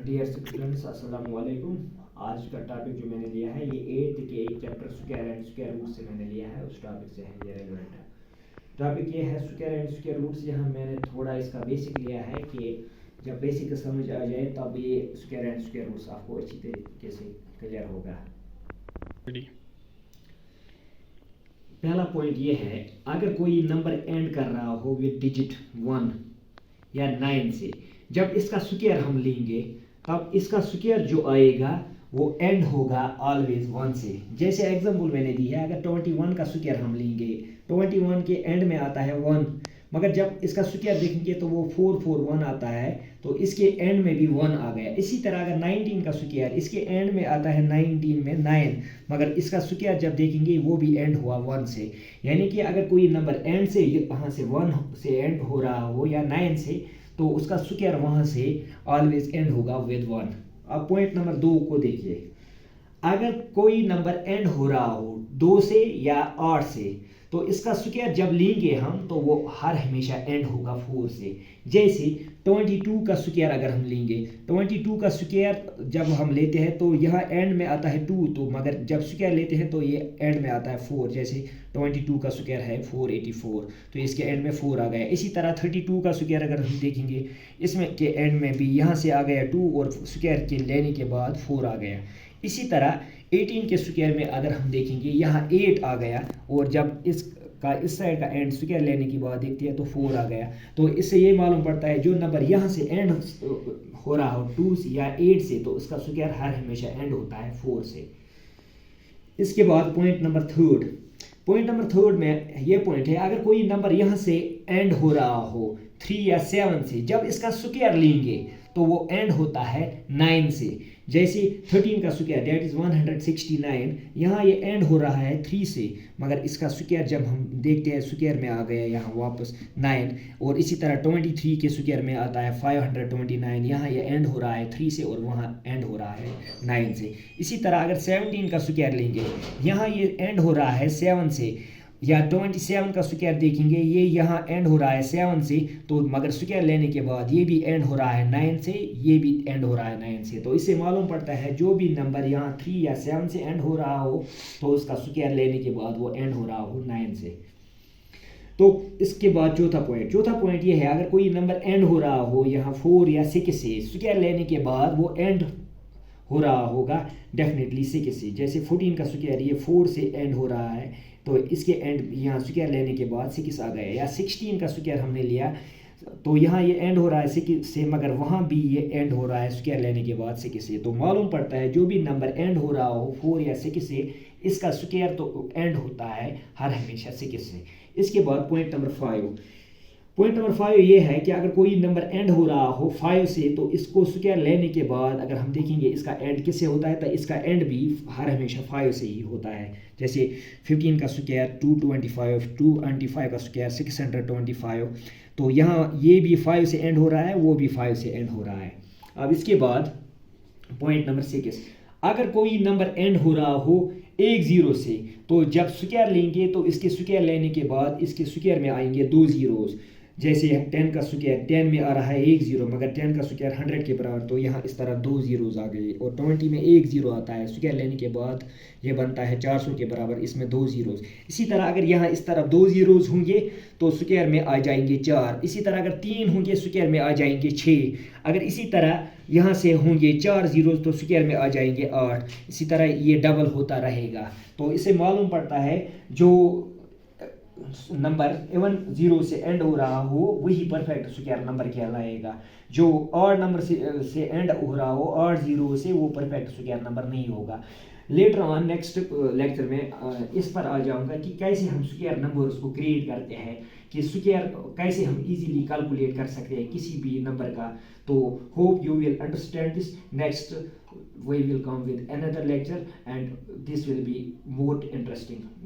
Dear students अस्सलाम वालेकुम। आज का टॉपिक जो मैंने लिया है ये 8th के एक chapter square and square root से मैंने लिया है, उस टॉपिक से है ये रेलेवेंट है। टॉपिक ये है स्क्वायर एंड स्क्वायर रूट्स। यहाँ मैंने थोड़ा इसका बेसिक लिया है कि जब बेसिक समझ आ जाए तब ये स्क्वायर एंड स्क्वायर रूट्स आपको अच्छी तरीके से क्लियर होगा। पहला पॉइंट ये है, अगर कोई नंबर एंड कर रहा हो विद डिजिट 1 या 9 से, जब इसका स्क्वायर हम लेंगे तब इसका स्क्वायर जो आएगा वो एंड होगा ऑलवेज 1 से। जैसे एग्जांपल मैंने दी है, अगर 21 का स्क्वायर हम लेंगे, 21 के एंड में आता है 1, मगर जब इसका स्क्वायर देखेंगे तो वो 441 आता है, तो इसके एंड में भी 1 आ गया। इसी तरह अगर 19 का स्क्वायर, इसके एंड में आता है 19 में 9, मगर इसका स्क्वायर जब देखेंगे वो भी एंड हुआ 1 से। यानी कि अगर कोई नंबर एंड से वहाँ से 1 से एंड हो रहा हो या 9 से, तो उसका स्क्वायर वहाँ से ऑलवेज एंड होगा विद 1। अब पॉइंट नंबर 2 को देखिए, अगर कोई नंबर एंड हो रहा हो 2 से या 8 से, तो इसका स्क्वायर जब लेंगे हम तो वो हर हमेशा एंड होगा 4 से। जैसे 22 का स्क्वायर अगर हम लेंगे, 22 का स्क्वायर जब हम लेते हैं तो यहाँ एंड में आता है 2, तो मगर जब स्क्वायर लेते हैं तो ये एंड में आता है 4। जैसे 22 का स्क्वायर है 484, तो इसके एंड में 4 आ गया। इसी तरह 32 का स्क्वायर अगर हम देखेंगे, इसमें के एंड में भी यहाँ से आ गया 2 और स्क्वायर के लेने के बाद 4 आ गया। इसी तरह 18 के स्क्वायर में अगर हम देखेंगे, यहाँ 8 आ गया, और जब इस साइड का एंड स्क्वायर लेने की बात देखते हैं तो 4 आ गया। तो इससे ये मालूम पड़ता है जो नंबर यहाँ से एंड हो रहा हो 2 से या 8 से, तो उसका स्क्वायर हर हमेशा एंड होता है 4 से। इसके बाद पॉइंट नंबर 3 में ये पॉइंट है, अगर कोई नंबर यहाँ से एंड हो रहा हो 3 या 7 से, जब इसका स्क्वायर लेंगे तो वो एंड होता है 9 से। जैसे 13 का स्क्वायर दैट इज 169, यहाँ ये एंड हो रहा है 3 से, मगर इसका स्क्वायर जब हम देखते हैं स्क्वायर में आ गया यहाँ वापस 9। और इसी तरह 23 के स्क्वायर में आता है 529, यहाँ ये एंड हो रहा है 3 से और वहाँ एंड हो रहा है 9 से। इसी तरह अगर 17 का स्क्वायर लेंगे, यहाँ ये एंड हो रहा है 7 से, या 27 का स्क्वायर देखेंगे, ये यहाँ एंड हो रहा है 7 से, तो मगर स्क्वायर लेने के बाद ये भी एंड हो रहा है 9 से, ये भी एंड हो रहा है 9 से। तो इससे मालूम पड़ता है जो भी नंबर यहाँ 3 या 7 से एंड हो रहा हो तो उसका स्क्वायर लेने के बाद वो एंड हो रहा हो 9 से। तो इसके बाद चौथा पॉइंट ये है, अगर कोई नंबर एंड हो रहा हो यहाँ 4 या 6 से, स्क्वायर लेने के बाद वो एंड हो रहा होगा डेफिनेटली 6 से। जैसे 14 का स्क्वायर ये 4 से एंड हो रहा है, तो इसके एंड यहाँ स्क्वायर लेने के बाद 6 आ गया। या 16 का स्क्वायर हमने लिया, तो यहाँ ये एंड हो रहा है 6 से, मगर वहाँ भी ये एंड हो रहा है स्क्वायर लेने के बाद 6 से। तो मालूम पड़ता है जो भी नंबर एंड हो रहा हो 4 या 6 से, इसका स्क्वायर तो एंड होता है हर हमेशा 6 से। इसके बाद पॉइंट नंबर 5 ये है कि अगर कोई नंबर एंड हो रहा हो 5 से, तो इसको स्क्वायर लेने के बाद अगर हम देखेंगे इसका एंड किससे होता है, तो इसका एंड भी हर हमेशा 5 से ही होता है। जैसे 15 का स्क्वायर 225, 225 का स्क्वायर 625, तो यहाँ ये भी 5 से एंड हो रहा है, वो भी 5 से एंड हो रहा है। अब इसके बाद पॉइंट नंबर 6, अगर कोई नंबर एंड हो रहा हो 10 से, तो जब स्क्वायर लेंगे तो इसके स्क्वायर लेने के बाद इसके स्क्वायर में आएंगे 2 जीरोस। जैसे 10 का स्क्वायर 10 में आ रहा है 10, मगर 10 का स्क्वायर 100 के बराबर, तो यहाँ इस तरह 2 जीरोस आ गए। और 20 में 1 जीरो आता है, स्क्वायर लेने के बाद ये बनता है 400 के बराबर, इसमें 2 जीरोस। इसी तरह अगर यहाँ इस तरफ 2 जीरोस होंगे तो स्क्वायर में आ जाएंगे 4। इसी तरह अगर 3 होंगे स्क्वायर में आ जाएंगे 6। अगर इसी तरह यहाँ से होंगे 4 जीरोस तो स्क्वायर में आ जाएंगे 8। इसी तरह ये डबल होता रहेगा। तो इससे मालूम पड़ता है जो नंबर इवन 0 से एंड हो रहा हो वही परफेक्ट स्क्वायर नंबर कहलाएगा। जो ऑड नंबर से एंड हो रहा हो ऑड 0 से, वो परफेक्ट स्क्वायर नंबर नहीं होगा। लेटर ऑन नेक्स्ट लेक्चर में इस पर आ जाऊंगा कि कैसे हम स्क्वायर नंबर्स को क्रिएट करते हैं, कि स्क्वायर कैसे हम इजीली कैलकुलेट कर सकते हैं किसी भी नंबर का। तो hope you will understand this. Next we will come with another lecture and this will be more interesting.